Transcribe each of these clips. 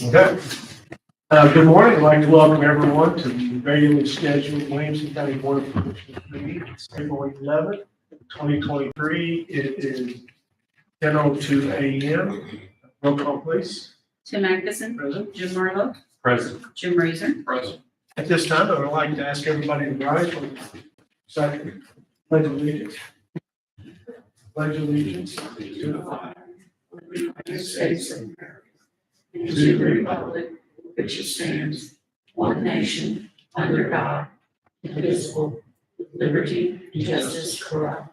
Okay. Good morning. I'd like to welcome everyone to the regularly scheduled Williamson County Board of Commissioners meeting. It's April 11th, 2023. It is 10:02 a.m. Roll call, please. Tim Magnuson. Present. Jim Marlowe. Present. Jim Razor. Present. At this time, I would like to ask everybody to rise for the second pledge of allegiance. Pledge of allegiance to the flag of the United States of America, And to the republic which stands, one nation, under God, indivisible, with liberty and justice for all.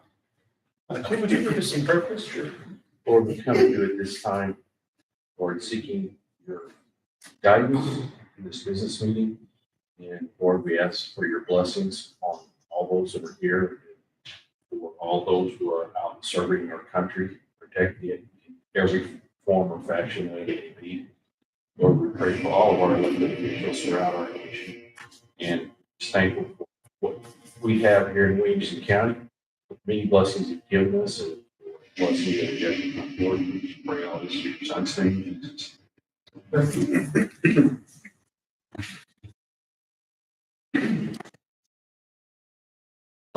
Tim, would you give us some purpose? Sure. Lord, we come to you at this time, Lord, seeking your guidance in this business meeting. And Lord, we ask for your blessings on all those that are here, for all those who are out serving our country, protecting it in every form or fashion that it may be. Lord, we pray for all of our elected officials throughout our nation, and just thankful for what we have here in Williamson County, many blessings you've given us, and blessings that you have. Lord, we just pray all this in your son's name, Jesus.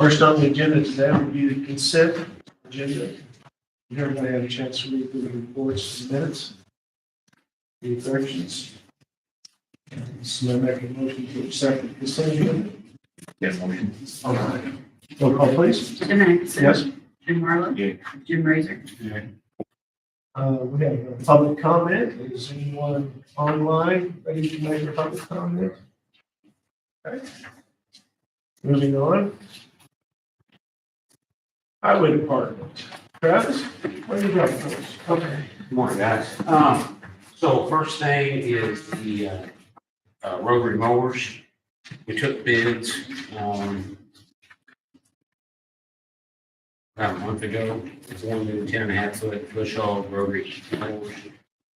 First on the agenda today would be the consent agenda. Everybody had a chance to read through the reports and minutes. Any corrections? Somebody make a motion to accept the consent agenda? Yes, motion. All right. Roll call, please. Tim Magnuson. Yes. Jim Marlowe. Yeah. Jim Razor. We have a public comment. Is anyone online ready to make a public comment? Okay. Moving on. Highway Department. Travis, what do you got for us? Okay. Good morning, guys. So first thing is the rotary mowers. We took bids about a month ago. It's one new 10.5-foot bush hog rotary mowers.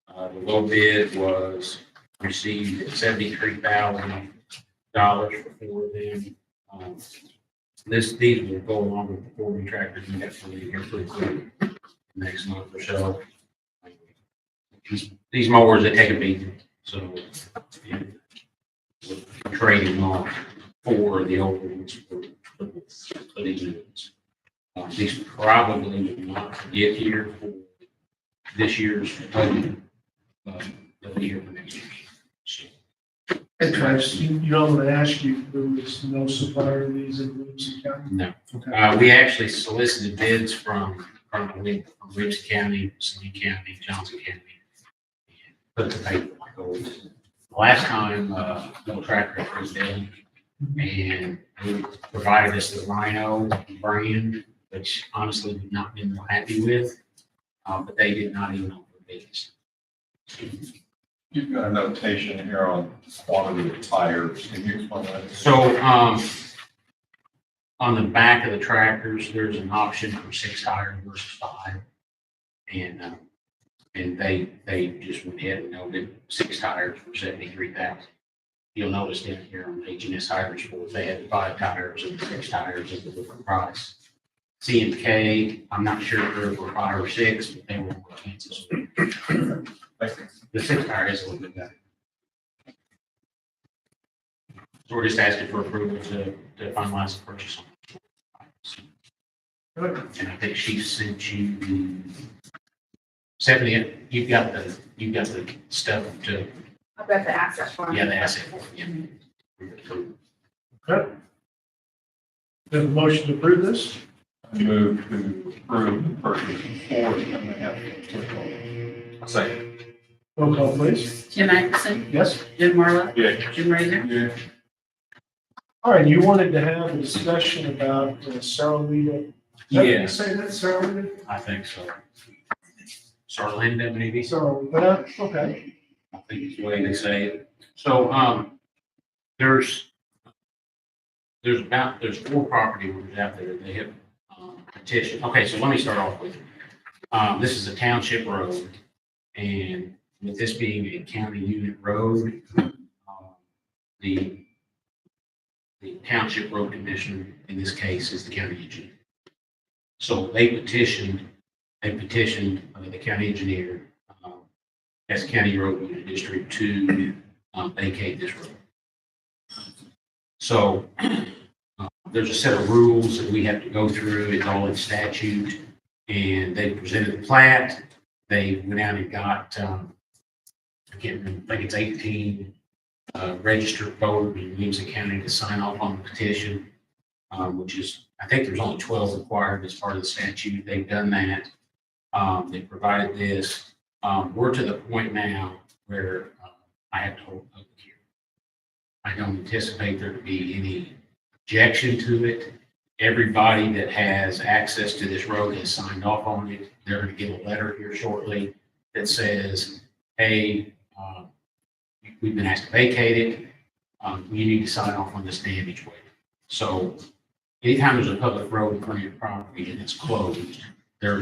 The low bid was received at $73,000 for 4 of them. These will go along with the 4 tractors we have to leave here pretty quick, next month or so. These mowers, they take a beating, so yeah, we're trading off 4 of the old ones for these new ones. These probably will not get here for this year's budget, but they'll be here for next year. So, Hey, Travis, you know, I'm going to ask you, there was no supplier of these in Williamson County? no. Okay. We actually solicited bids from Williamson County, Saline County, Johnson County. Put the paper like always. The last time, no tractor was in, and they provided us the Rhino brand, which honestly we've not been real happy with, but they did not even offer bids. You've got a notation here on quantity of tires. Can you explain that? So, on the back of the tractors, there's an option for 6 tires versus 5. And they just went ahead and noted 6 tires for 73,000. You'll notice down here on H&S Tires Report, they had 5 tires and 6 tires at a different price. C&K, I'm not sure if they were 5 or 6, but they were more expensive. The 6 tire is a little bit better. So we're just asking for approval to finalize the purchase. Good. And I think she sent you, Stephanie, you've got the stuff to, I've got the asset form. yeah, the asset form, yeah. Okay. We have a motion to approve this? I move to approve the purchase of 4 10.5. Second. Roll call, please. Tim Magnuson. Yes? Jim Marlowe. Yeah. Jim Razor. Yeah. All right, you wanted to have a discussion about Saralita. Did you Yes, say that, Saralita? I think so. Sarlinda, maybe, Saralita, okay. I think is the way they say it. So, there's 4 property owners out there, they have petitioned. Okay, so let me start off with, this is a township road, and with this being a county unit road, the township road commissioner in this case is the county engineer. So they petitioned the county engineer as County Road Unit District to vacate this road. So there's a set of rules that we have to go through. It's all in statute. And they presented the plat. They went out and got, I can't remember, I think it's 18 registered voters in Williamson County to sign off on the petition, which is, I think there's only 12 required as part of the statute. They've done that. They provided this. We're to the point now where I have to hold a public hearing. I don't anticipate there to be any objection to it. Everybody that has access to this road has signed off on it. They're going to get a letter here shortly that says, hey, we've been asked to vacate it. You need to sign off on this damage waiver. So anytime there's a public road in front of your property and it's closed, there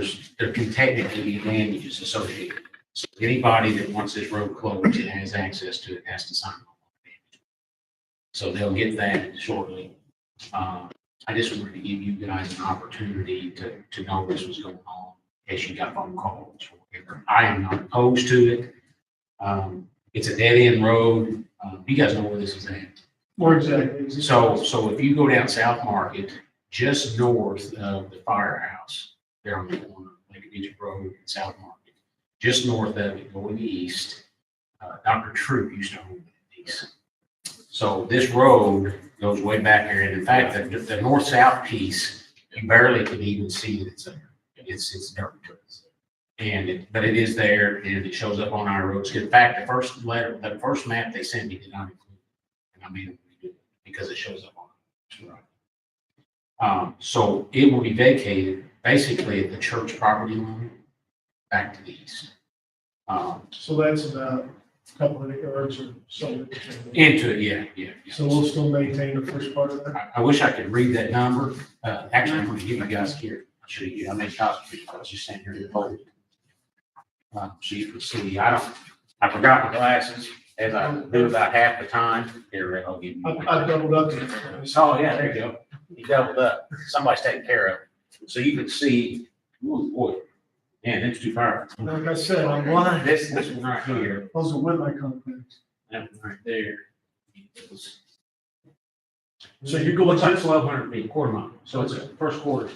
can technically be damages associated. So anybody that wants this road closed and has access to it has to sign off on the damage. So they'll get that shortly. I just wanted to give you guys an opportunity to know this was going on in case you got phone calls or whatever. I am not opposed to it. It's a dead end road. You guys know where this is at. More exactly. So if you go down South Market, just north of the firehouse, there on the corner, Lake Beach Road and South Market, just north of it, going east, Dr. Troop used to own these. So this road goes way back here. And in fact, the north-south piece, you barely can even see that it's there. It's dirt. But it is there and it shows up on our roads. In fact, the first map they sent me did not include it. And I made them redo it because it shows up on it. So it will be vacated basically at the church property line back to the east. So that's about a couple of yards or something. Into it, yeah. So we'll still maintain the first part of that? I wish I could read that number. Actually, I'm going to give you guys here. I'll show you. I made copies. I was just standing here and holding it. So you can see, I forgot my glasses as I do about half the time. Here, I'll give you. I doubled up. Oh, yeah, there you go. You doubled up. Somebody's taking care of it. So you can see, ooh, boy, man, that's too far. Like I said, I'm blind. This one right here, Those are with my contacts. that one right there. So you're going Looks like just, 1,200 feet, quarter mile. So it's a first quarter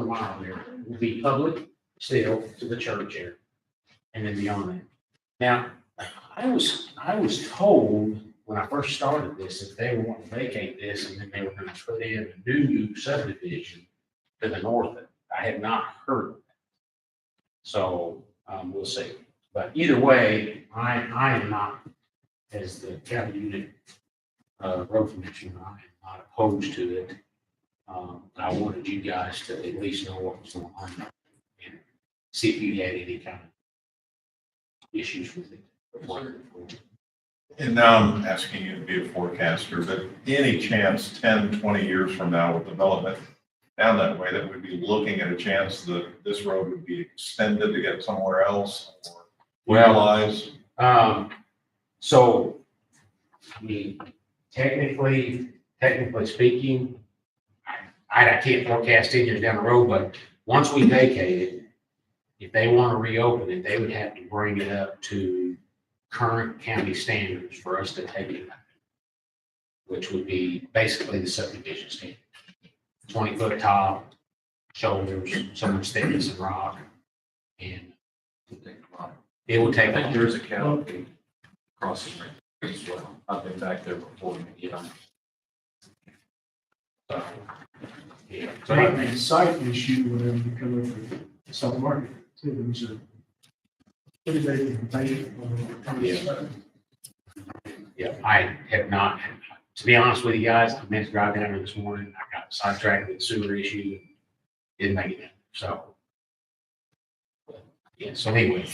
mile there. Will be public still to the church here. And then beyond that. Now, I was told when I first started this, that they were wanting to vacate this and then they were going to put in a new subdivision to the north of it. I had not heard of that. So, we'll see. But either way, I am not, as the county unit, road commissioner, I am not opposed to it. I wanted you guys to at least know what was going on and see if you had any kind of issues with it. And now I'm asking you to be a forecaster, but any chance 10, 20 years from now with development down that way, that we'd be looking at a chance that this road would be extended to get somewhere else or realize? So, I mean, technically speaking, I can't forecast 10 years down the road, but once we vacate it, if they want to reopen it, they would have to bring it up to current county standards for us to take it, which would be basically the subdivision standard. 20-foot top, shoulders, so much thickness and rock, and it would take. I think there's a canopy crossing right as well. I've been back there before and get on. So, yeah. so might be a site issue whenever you come over to South Market, too. There's a pretty big container on the side. Yeah, I have not, to be honest with you guys, I meant to drive down there this morning. I got sidetracked with the sewer issue. Didn't make it in, so. Yeah, so anyway,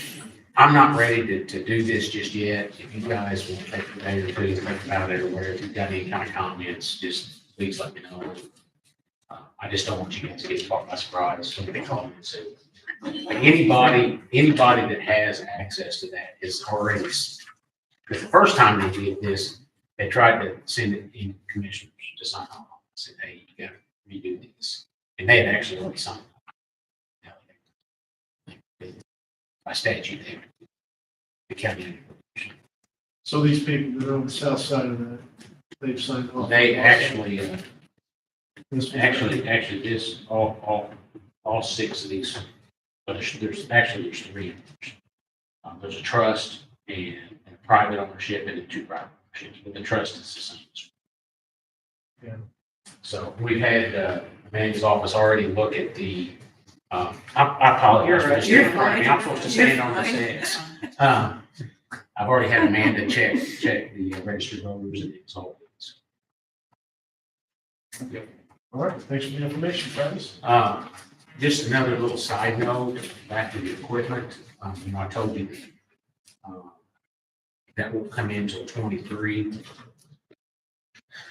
I'm not ready to do this just yet. If you guys will take a day or two to think about it, or whatever, if you've got any kind of comments, just please let me know. I just don't want you guys to get caught by surprise. Somebody call me and say, like anybody that has access to that is already, because the first time they did this, they tried to send it in commissioners to sign off. Said, hey, you gotta redo this. And they had actually already signed it. By statute, they the county. So these people that are on the south side of that, they've signed off. They actually, This was- actually, this, all six of these, but there's three. There's a trust and private ownership and then two private ownerships, but the trust is the same. Yeah. So we've had, Amanda's office already look at the, I apologize. for this. You're fine. I'm supposed to stand on this edge. I've already had Amanda check the registered voters and it's all. All right, thanks for the information, Travis. Just another little side note, back to the equipment, I told you, that won't come in until 23.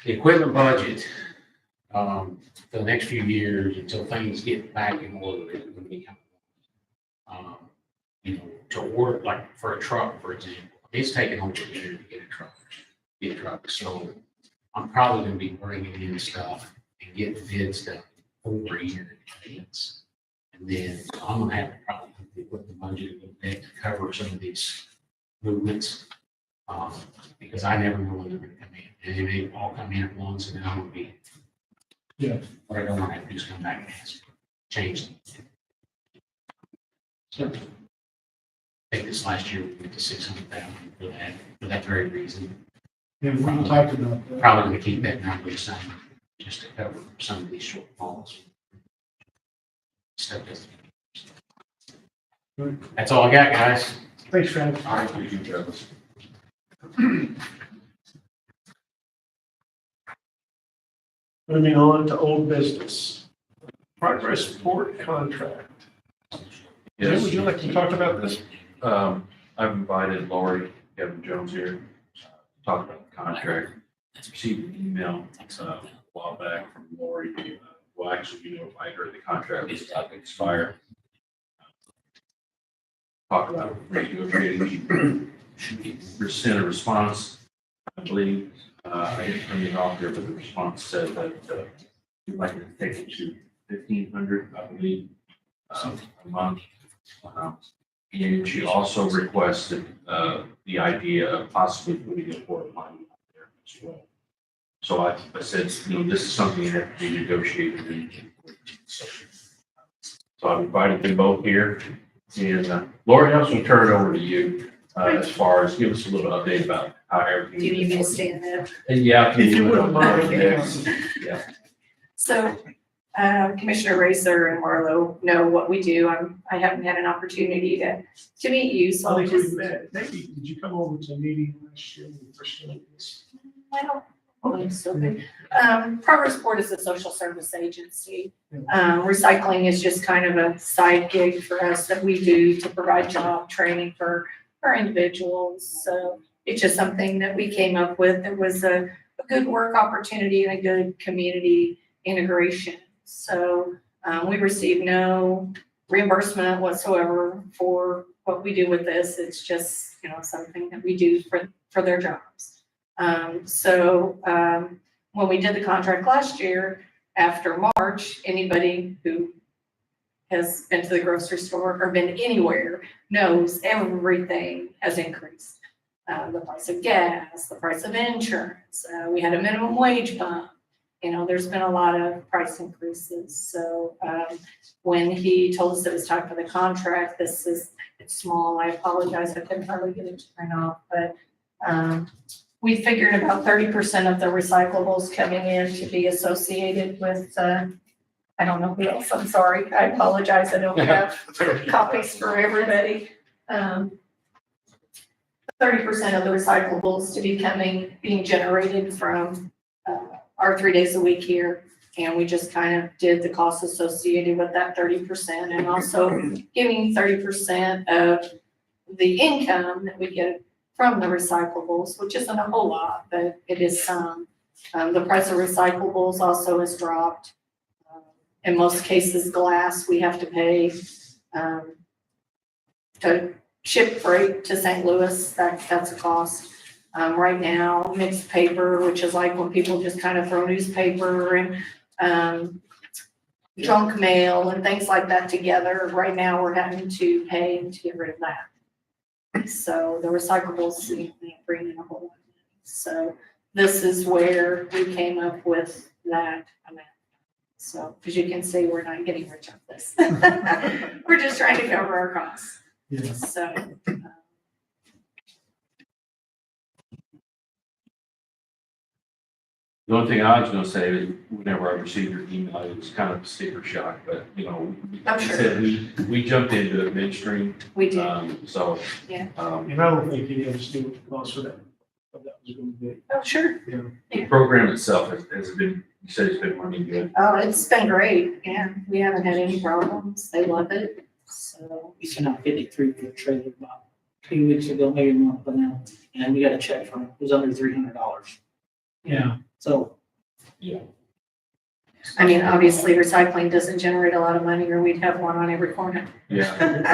The equipment budget, for the next few years, until things get back in order, is going to be, to order, like for a truck, for example, it's taken over a year to get a truck. So I'm probably going to be bringing in stuff and getting bids done over a year in advance. And then I'm gonna have to probably put the budget a little bit to cover some of these movements. Because I never know when they're gonna come in. And they may all come in at once and then I'm gonna be. Yeah. What I don't want to have to do is come back and ask, change them. So, I think this last year we went to 600,000 for that very reason. Yeah, we talked about that. Probably gonna keep that number the same, just to cover some of these shortfalls. Stuff that's. Good. That's all I got, guys. Thanks, Travis. All right, thank you, Travis. Moving on to old business. Progress report contract. Jim, would you like to talk about this? I've invited Lori, Kevin Jones here, to talk about the contract. Received an email, a while back from Lori, well, actually, you notified her the contract was about to expire. Talk about renegotiating, sent a response, I believe, I didn't bring it off here, but the response said that, we'd like to take it to 1,500, I believe, a month. And she also requested, the idea of possibly putting a porta potty out there as well. So I said, this is something that have to be negotiated. So I've invited them both here. And Lori, I was going to turn it over to you, as far as give us a little update about how everything. Do you need me to stand there? Yeah. If you wouldn't mind. Yeah. So, Commissioner Racer and Marlo know what we do. I haven't had an opportunity to meet you, so I I'll think we just, met. Maybe, did you come over to a meeting last year when we first started this? I don't believe so. Progress Board is a social service agency. Recycling is just kind of a side gig for us that we do to provide job training for our individuals. So it's just something that we came up with. It was a good work opportunity and a good community integration. So we receive no reimbursement whatsoever for what we do with this. It's just, something that we do for their jobs. When we did the contract last year, after March, anybody who has been to the grocery store or been anywhere knows everything has increased. The price of gas, the price of insurance, we had a minimum wage bump. There's been a lot of price increases. So when he told us it was time for the contract, it's small. I apologize. I couldn't hardly get it to print off, but we figured about 30% of the recyclables coming in to be associated with, I don't know who else. I'm sorry. I apologize. I don't have copies for everybody. 30% of the recyclables to be being generated from our 3 days a week here. And we just kind of did the costs associated with that 30% and also giving 30% of the income that we get from the recyclables, which isn't a whole lot, but it is some. The price of recyclables also has dropped. In most cases, glass, we have to pay to ship freight to St. Louis. That's a cost. Right now, mixed paper, which is like when people just kind of throw newspaper and junk mail and things like that together. Right now, we're having to pay to get rid of that. So the recyclables, you can't bring in a whole lot of money. So this is where we came up with that amount. So, as you can see, we're not getting rich off this. We're just trying to cover our costs. Yeah. So, The only thing I was gonna say is whenever I received your email, it was kind of a sticker shock, but, you know, I'm like I sure. said, we jumped into it midstream, we do. so. Yeah. And I don't think any of us knew what the cost of that was gonna be. Oh, sure. The program itself has been, you said it's been running good. Oh, it's been great. Yeah, we haven't had any problems. They love it. So, We sent out 53 for the trailer about 2 weeks ago, maybe a month now, and we got a check from it. It was under $300. Yeah. So Yeah. I mean, obviously recycling doesn't generate a lot of money or we'd have one on every corner. Yeah.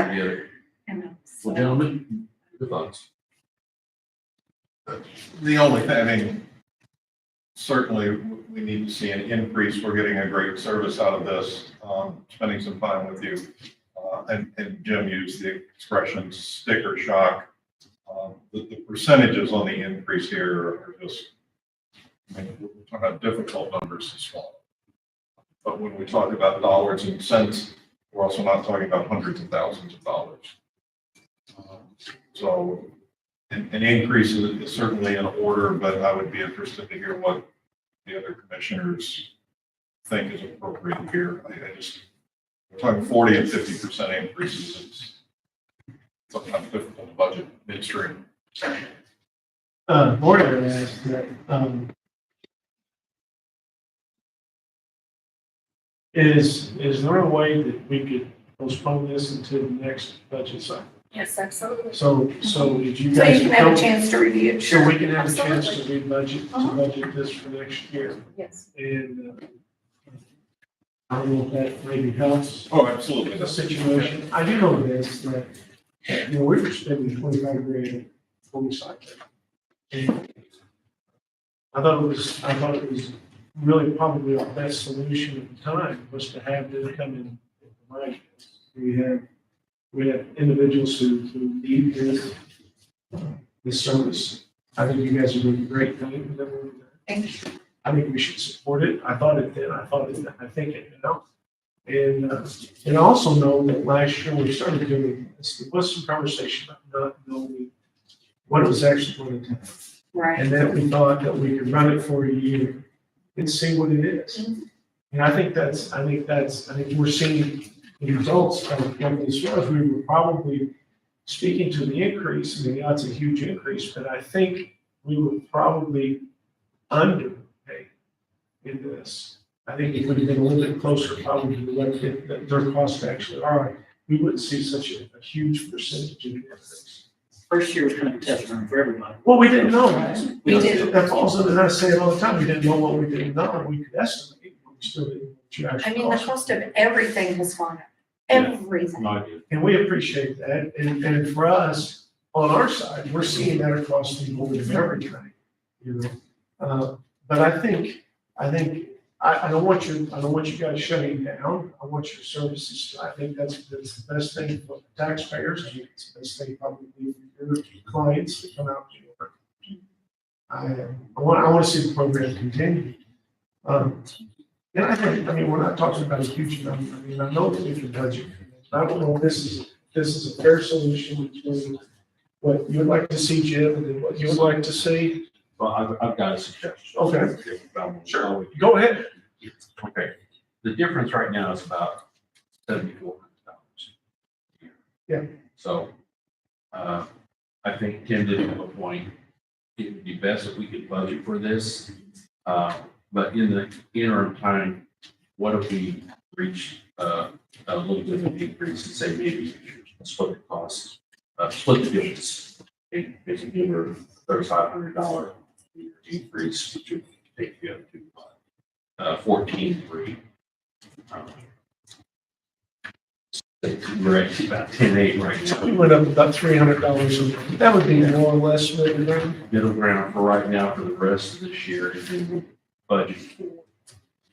I get it. You know, so. Well, gentlemen, good thoughts. The only thing, I mean, certainly we need to see an increase. We're getting a great service out of this, spending some time with you. And Jim used the expression sticker shock. The percentages on the increase here are just, I mean, we're talking about difficult numbers to swallow. But when we talk about dollars and cents, we're also not talking about hundreds of thousands of dollars. So an increase is certainly in order, but I would be interested to hear what the other commissioners think is appropriate here. I just, we're talking 40 and 50% increases. It's sometimes difficult to budget midstream. Board had asked that, is there a way that we could postpone this until the next budget cycle? Yes, absolutely. So did you So you guys? can have a chance to review it. So Sure. we can have a chance to Absolutely. rebudget, Uh-huh. budget this for next year. Yes. And I don't know if that maybe helps Oh, absolutely. the situation. I do know this, that, you know, we were spending 25 grand for recycling. And I thought it was really probably our best solution at the time was to have them come in. Right. We have individuals who need this service. I think you guys are doing a great thing. Thank you. I think we should support it. I thought it did. I think it now. And I also know that last year we started doing this, there was some conversation about not knowing what it was actually going to take. Right. And then we thought that we could run it for a year and see what it is. And I think we're seeing the results of this was. We were probably speaking to the increase. I mean, that's a huge increase, but I think we were probably underpaid in this. I think it would have been a little bit closer probably to what their costs actually are. We wouldn't see such a huge percentage of the increase. first year was kind of a test run for everybody. Well, we didn't know. We didn't. That falls under, and I say it all the time, we didn't know what we didn't know. We could estimate, but we still didn't know what you I actually mean, the cost. cost of everything has gone up. Yeah. Everything. No idea. And we appreciate that. And for us, on our side, we're seeing that across the board of everything, you know? But I don't want you guys shutting down. I want your services. I think that's the best thing for the taxpayers. I think it's the best thing probably for your clients to come out to work. I want to see the program continue. And I mean, we're not talking about a huge number. I mean, I know that we can budget. I don't know if this is a fair solution between what you'd like to see, Jim, and then what you would like to see. Well, I've got a suggestion. Okay. Sure. Go ahead. Okay. The difference right now is about $7,400. Yeah. So, I think Tim did have a point. It would be best if we could budget for this. But in the interim time, what if we reach, a little bit of an increase and say maybe split the cost, split the difference. Basically give her $3,500 increase, which would take you up to 14.3. We're at about 10.8 right now. We went up about $300. That would be more or less middle ground. Middle ground for right now for the rest of this year, and then we'll budget for.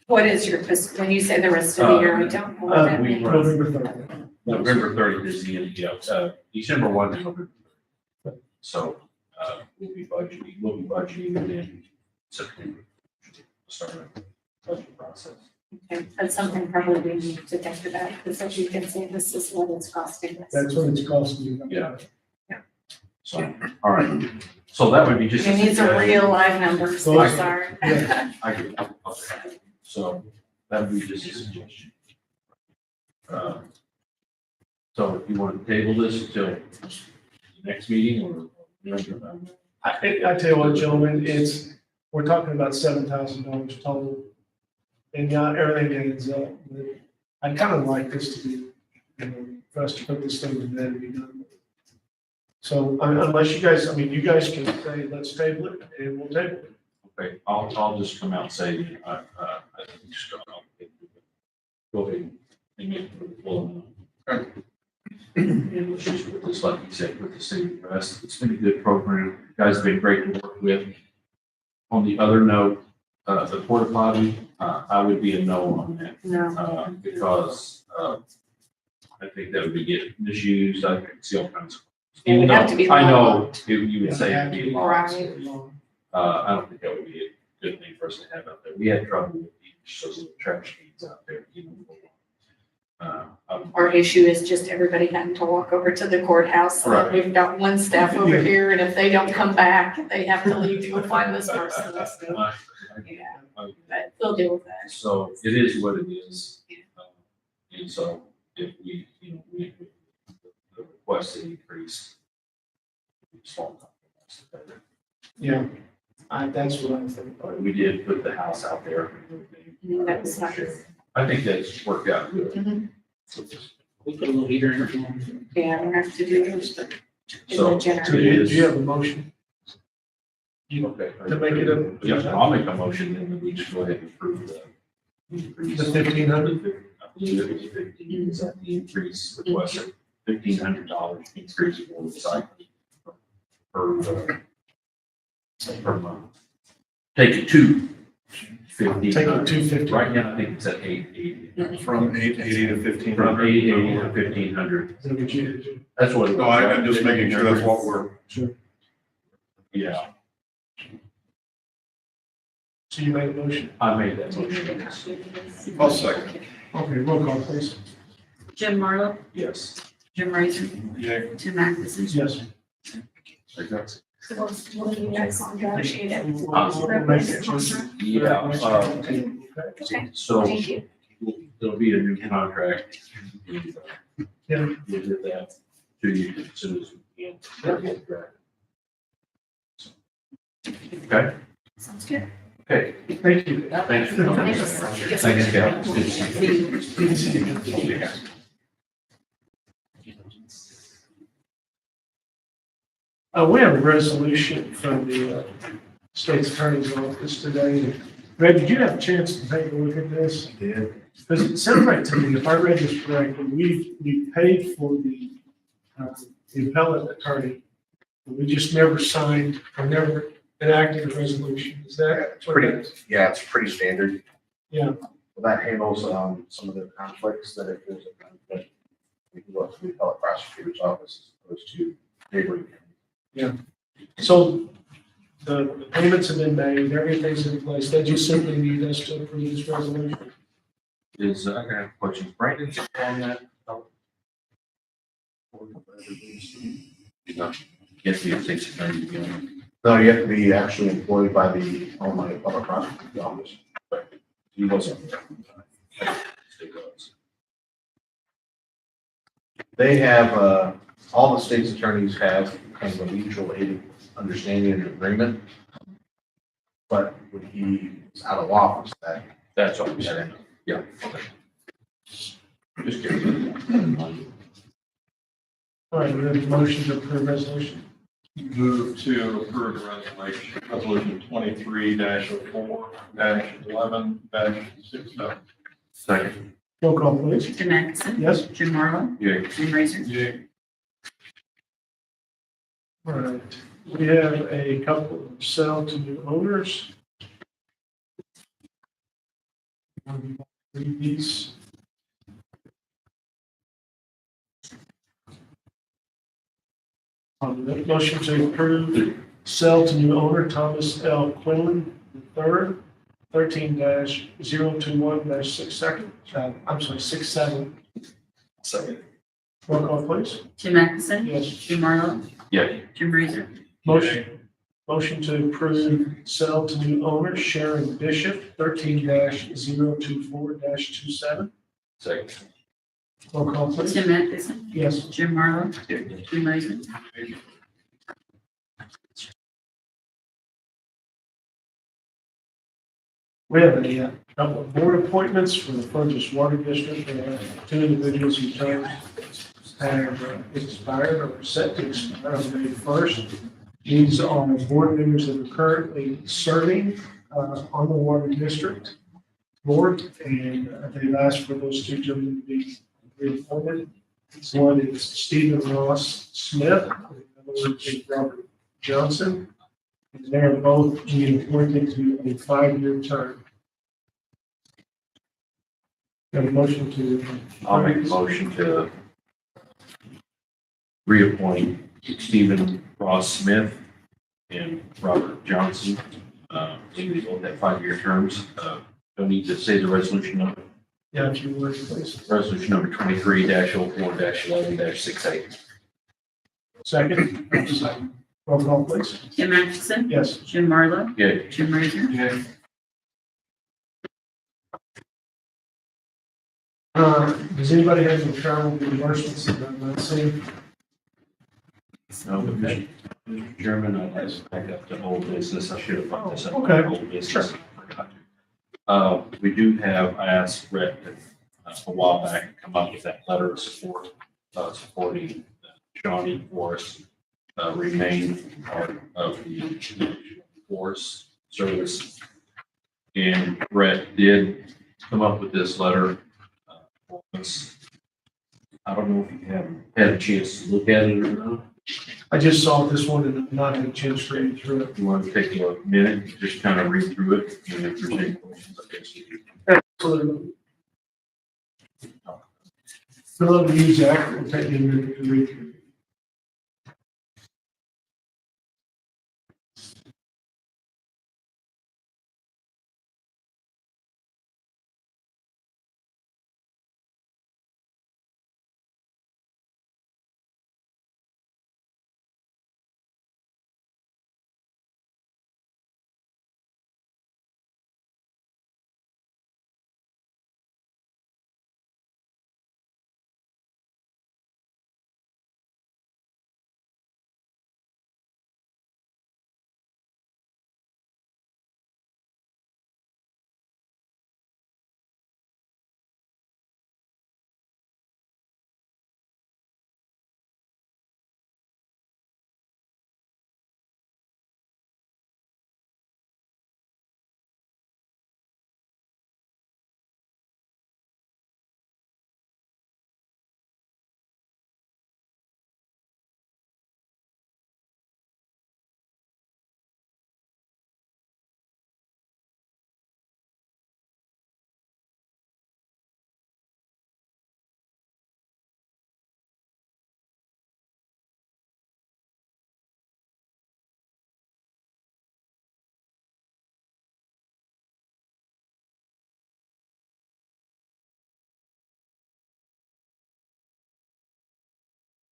What is your, when you say the rest of the year, I don't know what that we means. run- November 30th. November 30th is the end, December 1 to November. So, we'll be budgeting in September. Start the budget process. Okay, that's something probably we need to think about, because as you can see, this is what it's costing us. That's what it's costing you. Yeah. So, all right, so that would be just. We need some real live numbers, Well, I'm sorry. yeah. I agree. Okay. So that would be just a suggestion. So if you want to table this until the next meeting or? I tell you what, gentlemen, we're talking about $7,000 total. And not everything adds up. I'd kind of like this to be, for us to put this thing to bed and be done. So unless you guys, you guys can say, let's table it, and we'll table it. Okay, I'll just come out and say, I think just go ahead and make it full. And let's just put this, like you said, with the city rest. It's been a good program. You guys have been great to work with. On the other note, the porta potty, I would be a no on that. No. Because, I think that would be getting misused. I could see all kinds of. It would have to be I know, locked. you would say it'd be locked. Right. I don't think that would be a good thing for us to have out there. We had trouble with those little trash cans out there, Our issue is just everybody having to walk over to the courthouse. So Right. we've got one staff over here, and if they don't come back, they have to leave to go find this person. So, yeah, but we'll deal with that. So it is what it is. And so if we, we, the requested increase. Yeah, that's what I'm thinking. We did put the house out there. That was nice. I think that's worked out good. Mhm. We put a little heater in it. for them. Yeah, we have to do this. So In the So do generator. you have a motion? Okay. To make it a- Yeah, I'll make a motion and then we just go ahead and approve the increase. The 1,500? I believe it was 15, is that the increase requested, $1,500 increase for recycling per month. Take it to 15. Take it to 50. Right now, I think it's at 880. From 880 to 1,500. From 880 to 1,500. Is that what you did? That's what. it No, was, I'm right? just making sure that's what we're, Yeah, So you made a motion? I made that motion. I'll second. Okay, roll call, please. Jim Marlowe, Yes. Jim Razor, Yeah. Tim Matheson. Yes. So we'll you guys negotiate it. Yeah, Okay, so thank you. there'll be a new contract. Yeah. We'll get that to you as soon as we can. Okay, Sounds good. okay. Thank you. Thanks for coming. Thanks, Cal. We have a resolution from the state's attorney's office today. Greg, did you have a chance to take a look at this? Yeah. Because it sounds like to me, if I read this correctly, we paid for the appellate attorney. But we just never signed or never enacted a resolution. Is that? It's pretty, yeah, it's pretty standard. Yeah. That handles, some of the conflicts that if there's a conflict, we can go to the appellate prosecutor's office as opposed to neighboring counties. So the payments have been made, everything's in place. They just simply need us to approve this resolution. Is, I got questions. Brandon's on that? Yes, he takes it very good. No, you have to be actually employed by the Illinois Public Prosecutor's Office. But he wasn't. They have, all the state's attorneys have kind of a mutual aid understanding and agreement. But when he is out of office, That's what I'm saying. Yeah. Okay. Just kidding. All right, we have a motion to approve resolution. Move to approve the resolution 23-04-11-67. Second. Roll call, please. Tim Matheson. Yes? Jim Marlowe, Yeah. Jim Razor. Yeah. All right, we have a couple of sell to new owners. Read these. Motion to approve sell to new owner Thomas L. Quinlan III, 13-021-6 Second. Roll call, please. Jim Atkinson. Yes. Jim Marlowe. Yeah. Jim Razor. Motion to approve sell to new owner Sharon Bishop, 13-024-27. Second. Roll call, please. Jim Atkinson. Yes. Jim Marlowe. Yeah. Jim Razor. We have a couple of board appointments for the Burgess Water District. Two individuals whose terms have expired or are set to expire on May 1st. These are board members that are currently serving on the Water District Board, and they've asked for those two gentlemen to be reappointed. One is Stephen Ross Smith, and the other is Robert Johnson. And they are both being appointed to a 5-year term. Got a motion to? I'll make a motion to reappoint Stephen Ross Smith and Robert Johnson. They both have 5-year terms. Don't need to say the resolution number. Yeah, if you would, please. Resolution number 23-04-11-68. Second? Second. Roll call, please. Jim Atkinson. Yes. Jim Marlowe. Yeah. Jim Razor. Does anybody have any travel reimbursements that I'm not seeing? No, Mr. Chairman, I just back up to old business. I should have brought this up. Okay. Old business. I forgot to. We do have, I asked Brett a while back to come up with that letter of support, supporting Shawnee Forest, remain part of the Forest Service. And Brett did come up with this letter. For us. I don't know if you have had a chance to look at it or not. I just saw this one and I've not had a chance to read through it. You want to take a minute, just kind of read through it, and if there's any questions, I guess you can. Absolutely. Fill out the news act, we'll take a minute to read through.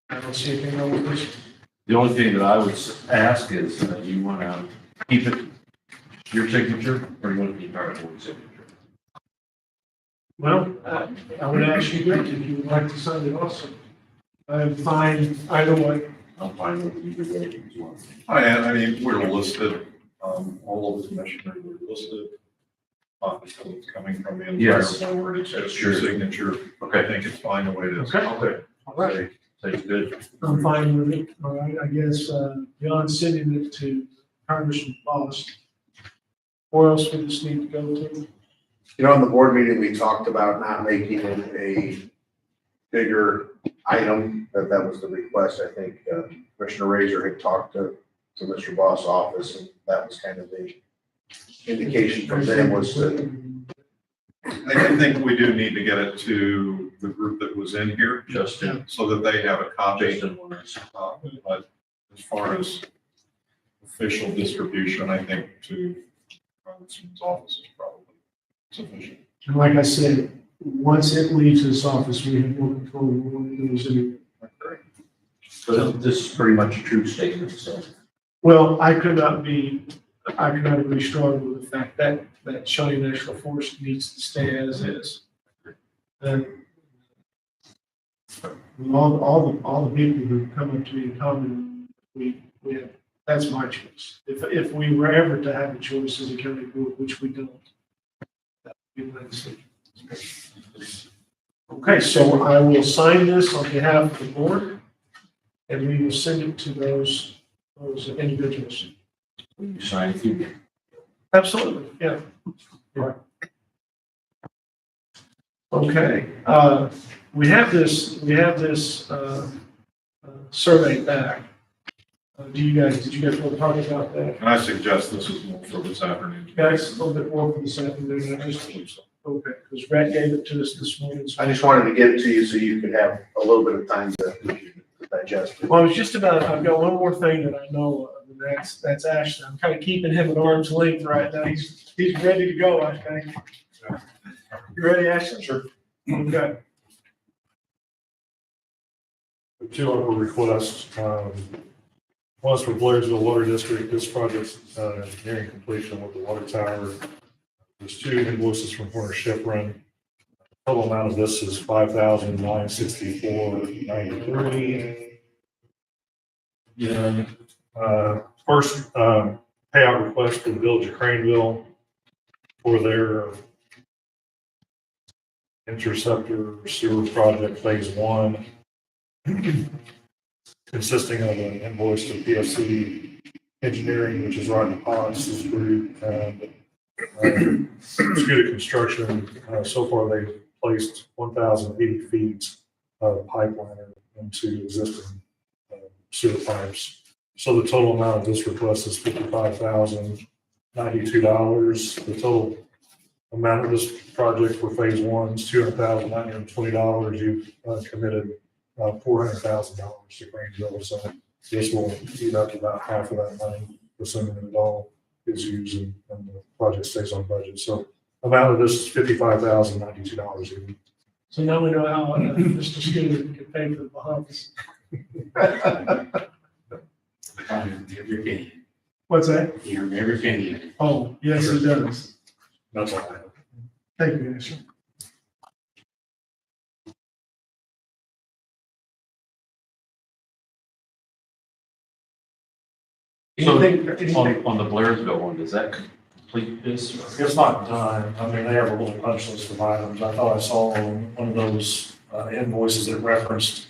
I don't see anything wrong with this. The only thing that I would ask is, you want to keep it your signature, or you want to keep our board signature? Well, I would ask you, Rick, if you would like to sign it also. I'm fine either way. I'm fine with either way as well. I mean, we're listed, all of the commissioners were listed. So it's coming from the entire Yes. board, it's just Sure. your signature. I Okay. think it's fine the way it is. Okay. All right. Sounds good. I'm fine with it. All right, I guess, John's sending it to Congressman Boss. Where else we just need to go to? You know, in the board meeting, we talked about not making it a bigger item, that was the request. I think Commissioner Razor had talked to Mr. Boss' office, and that was kind of the indication from them was that I think we do need to get it to the group that was in here, Justin, so that they have a copy. Justin was. But as far as official distribution, I think to Congressman's office is probably sufficient. And like I said, once it leaves this office, we have no control over when it goes in. So this is pretty much a true statement, so. Well, I could not agree stronger with the fact that Shawnee National Forest needs to stay as is. And all the people who come up to me and comment, we have, that's my choice. If we were ever to have a choice as a county board, which we don't, that would be my decision. Okay, so I will sign this on behalf of the board, and we will send it to those individuals. You sign if you. Absolutely, yeah. Okay, we have this survey back. Did you guys want to talk about that? And I suggest this is more for this afternoon. Guys, a little bit more for this afternoon, I just believe so. Okay, because Brett gave it to us this morning. so- I just wanted to get it to you so you could have a little bit of time to digest it. Well, I was just about, I've got one more thing that I know of, and that's Ashton. I'm kind of keeping him at arm's length right now. He's ready to go, I think. You ready, Ashton? Sure. Okay. Two local requests. One's for Blairsville Water District. This project's nearing completion with the water tower. There's two invoices from Horner Shipron. Total amount of this is $5,964.93. Yeah. First payout request for the Village of Craneville for their interceptor sewer project phase 1. Consisting of an invoice to PFC Engineering, which is Rodney Potts' group, and Scuda Construction. So far, they've placed 1,080 feet of pipeline into existing sewer pipes. So the total amount of this request is $55,092. The total amount of this project for phase 1 is $200,920. You've committed $400,000 to Grangeville, so this will eat up about half of that money, assuming that it all is used and the project stays on budget. So amount of this is $55,092. So now we know how Mr. Skinner can pay for the Bahamas. Every penny. What's that? You earn every penny. Oh, yes, it does. That's all I have. Thank you, Ashton. So Anything? on the Blairsville one, does that complete this? or- It's not done. I mean, they have a little punch list of items. I thought I saw one of those invoices that referenced,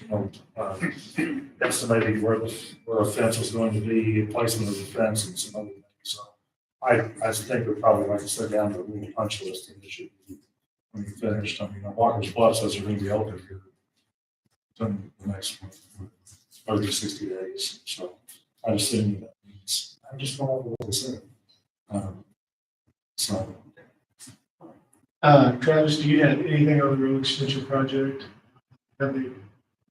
estimating where the fence was going to be, placement of the fence and some other things. So I think we'd probably like to sit down to a little punch list and it should be when you finished. I mean, Walker's Bluff says they're going to be open here in the next 30, 60 days. So I just think that means, I just don't know what to say. So. Travis, do you have anything on the road extension project? Have they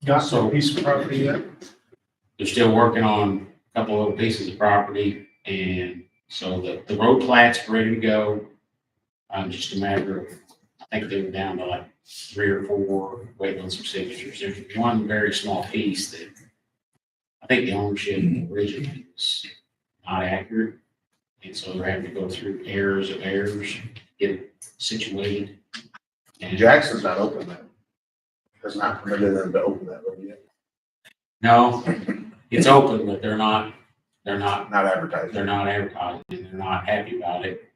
got So- some piece of property yet? They're still working on a couple of little pieces of property, and so the road plat's ready to go. Just a matter of, I think they were down to like 3 or 4, waiting on some signatures. There's one very small piece that I think the ownership originally was not accurate, and so they're having to go through errors, get it situated. And Jackson's not open that. Has not permitted them to open that road yet. no, it's open, but they're not Not advertised. they're not advertising, and they're not happy about it.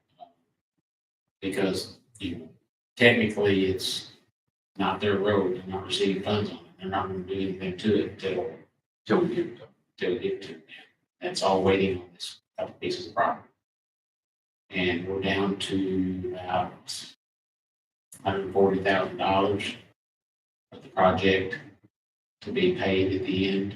Because, technically, it's not their road, they're not receiving funds on it, they're not gonna do anything to it till we get to it. That's all waiting on this couple pieces of property. And we're down to about $140,000 of the project to be paid at the end.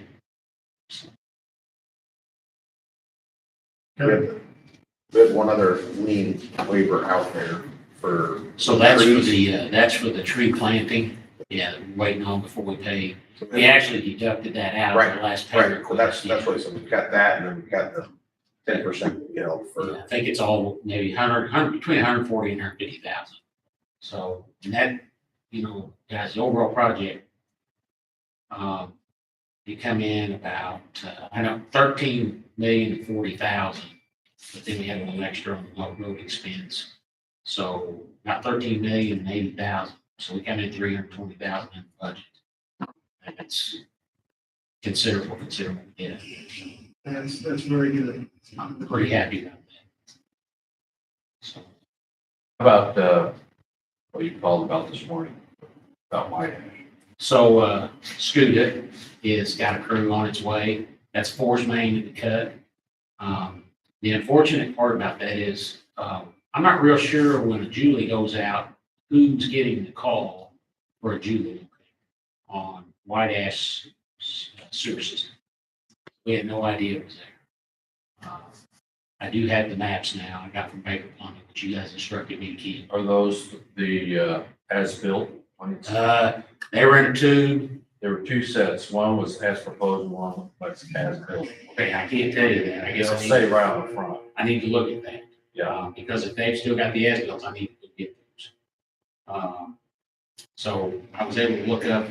We have one other lien waiver out there for. So that's for the tree planting. Yeah, that we're waiting on before we pay. We actually deducted that out of the last pay Right, request. well, that's what I said, we've got that, and then we've got the 10%, for. Yeah, I think it's all maybe between 140 and 150,000. So, and that, guys, the overall project, you come in about, 13,040,000, but then we had a little extra on the road expense. So about 13,080,000. So we come in 320,000 in the budget. And it's considerable, yeah. That's very good. I'm pretty happy about that. So, About, what you called about this morning, about White Ash. So, Scuda is got a crew on its way. That's force main in the cut. The unfortunate part about that is, I'm not real sure when a Julie goes out, who's getting the call for a Julie on White Ash sewer system. We had no idea it was there. I do have the maps now. I got from Baker Plumbing, which you guys instructed me to keep. Are those the, as-built ones? They were in a tube. There were two sets. One was as proposed, and one was as-built. Okay, I can't tell you that. I guess It'll I need say right on the front. I need to look at that. Yeah. Because if they've still got the as-bills, I need to get those. So I was able to look up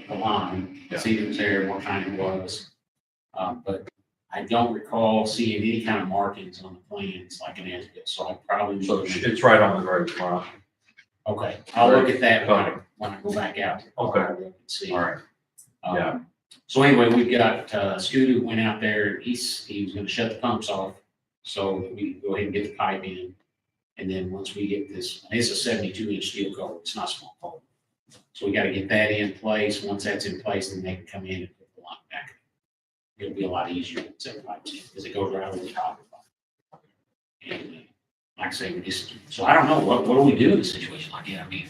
the line, see if it was there, what kind it was. But I don't recall seeing any kind of markings on the plans like an as-built, so I probably. So it's right on the very front. Okay, I'll look at that when I go back out. Okay. I'll look and see. All right. Yeah. So anyway, we've got, Scooter went out there, he was gonna shut the pumps off so that we can go ahead and get the pipe in. And then once we get this, it's a 72-inch steel culvert, it's not small culvert. So we gotta get that in place. Once that's in place, then they can come in and put the line back. It'll be a lot easier once that pipe's in, because it goes right over the top of it. And like I say, we just, so I don't know, what do we do in a situation like that? I mean,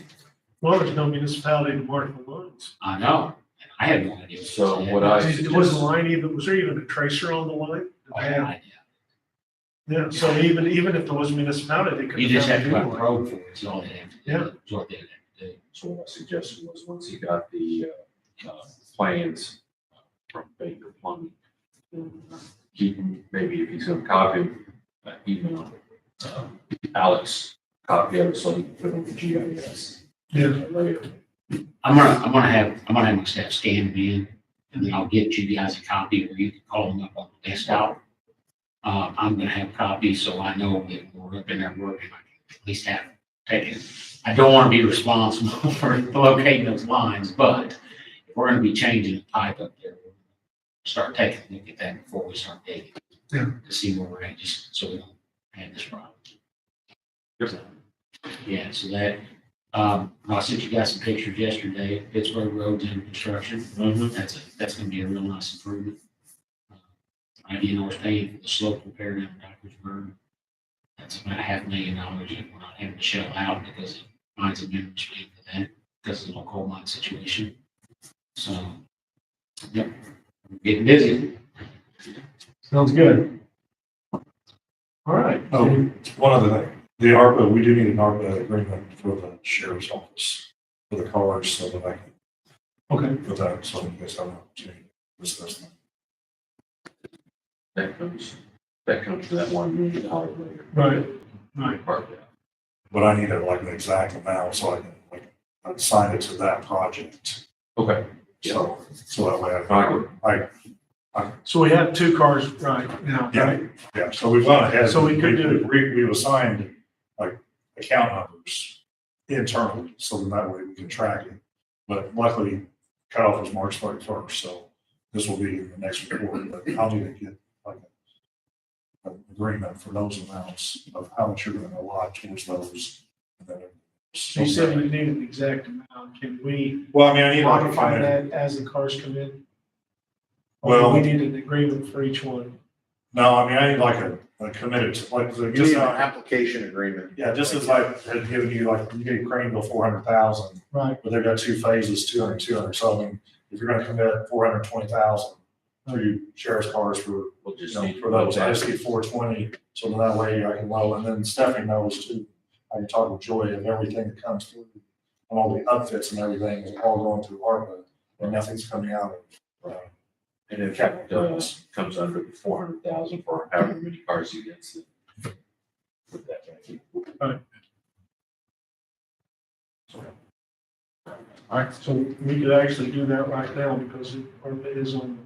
Well, there's no municipality to mark the lines. I know, and I had no idea. So was what happening. I Was the line even, was there even a tracer on the line? I had no idea. Yeah, so even if there was a municipality, they could. You just have to go out and probe for it, is all they have to do. Yeah. Is what they have to do. So what I suggested was, once he got the, plans from Baker Plumbing, keep him, maybe if he's gonna copy him, email, Alex, copy of it so he can put it on the GIS. Yeah. Later. I'm gonna have my staff scan them in, and then I'll get you guys a copy, or you can call them up on the desktop. I'm gonna have copies, so I know that we're up in there working, I can at least have taken. I don't wanna be responsible for locating those lines, but if we're gonna be changing the pipe up there, we'll start taking a look at that before we start digging. Yeah. To see where we're at, just so we don't have this problem. So, yeah, so that, I sent you guys some pictures yesterday, Pittsburgh Roads in construction. That's gonna be a real nice improvement. I was paying for the slope repair down in Dyersburg. That's about $500,000 that we're not having to shell out because of mines and minerals paying for that, because of the low coal mine situation. So, yep, we're getting busy. Sounds good. All right. Oh, one other thing, the ARPA, we do need an ARPA agreement for the sheriff's office for the cars, so that I can Okay. put that, so you guys have an opportunity to discuss that. That comes to that $1 million later. Right. Right. Part of that. But I need like an exact amount, so I can I'd assign it to that project. Okay. So that way So we have two cars right now, Yeah. right? yeah, so we've gone ahead. So we could do- We've assigned like account numbers internally, so that way we can track it. But luckily, cutoff was March 31st, so this will be in the next report, but I'll need to get like an agreement for those amounts of how much you're gonna allot towards those. And then- So you said we need an exact amount. Can we Well, I mean, I need like modify a, that as the cars come in? Or Well- we need an agreement for each one. no, I mean, I need like a committed, like, You just need an not, application agreement. yeah, just as I had given you, like, you gave Craneville 400,000, Right. but they've got two phases, 200, 200. So I mean, if you're gonna commit 420,000 to sheriff's cars for, We'll just you know, need for those, I just get 420. So that way I can low, and then Stephanie knows too. I can talk with Joy of everything that comes through all the upfits and everything is all going through ARPA, and nothing's coming out of, And in fact, comes under the 400,000 for however many cars he gets. With that, All right, so we could actually do that right now because it is on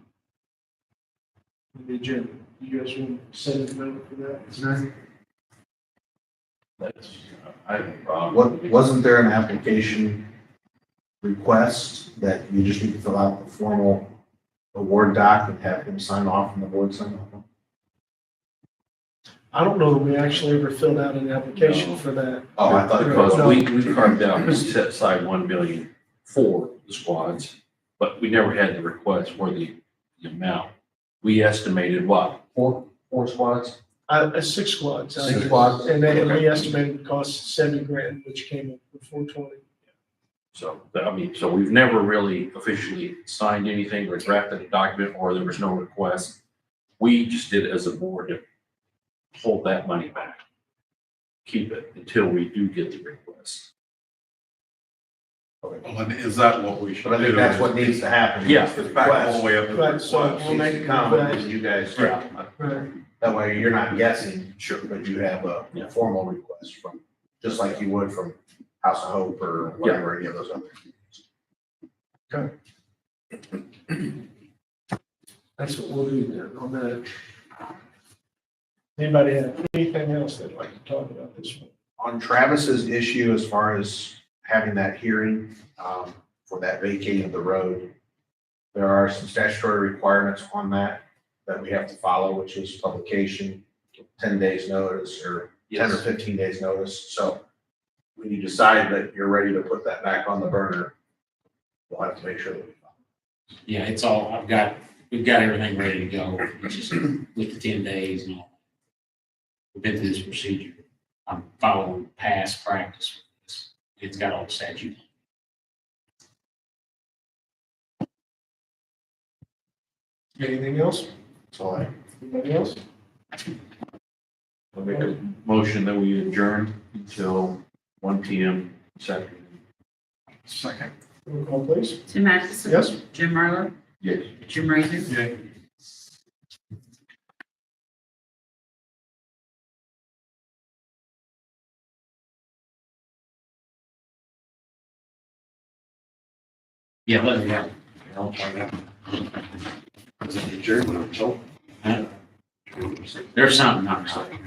the agenda. You guys want to set a note for that tonight? that's, I have a problem. Wasn't there an application request that you just need to fill out the formal award doc and have him sign off and the board sign off? I don't know that we actually ever filled out an application for that. Oh, I thought. Because No. we carved out, we set aside 1 million for the squads, but we never had the request for the amount. We estimated what, four squads? 6 squads. I 6 think. squads? And then Okay. we estimated the cost $70,000, which came up with 420. So, I mean, so we've never really officially signed anything or drafted a document, or there was no request. We just did it as a board to hold that money back. Keep it until we do get the request. Well, and is that what we should do? But I think that's what needs to happen. Yeah. It's back all the way up to the Right, so request. we'll make a Comment, comment. and you guys, Right. that way you're not guessing, Sure. but you have Yeah. a formal request from, just like you would from House of Hope or whatever, any of those other. That's what we'll do then on that. Anybody have anything else they'd like to talk about this one? On Travis's issue, as far as having that hearing, for that vacating of the road, there are some statutory requirements on that we have to follow, which is publication, 10 days notice, or 10 or 15 days notice. So when you decide that you're ready to put that back on the burner, we'll have to make sure that we follow. Yeah, it's all, we've got everything ready to go, it's just with the 10 days and all. We've been through this procedure. I'm following past practice with this. It's got all the statutes. Anything else? That's all I. Anybody else? I'll make a motion that we adjourn until 1 PM this afternoon. Second. Roll call, please. Tim Atkinson. Yes? Jim Marlowe, Yes. Jim Razor. Yeah. Yeah, let me know. Is it adjourned? There's something I'm saying.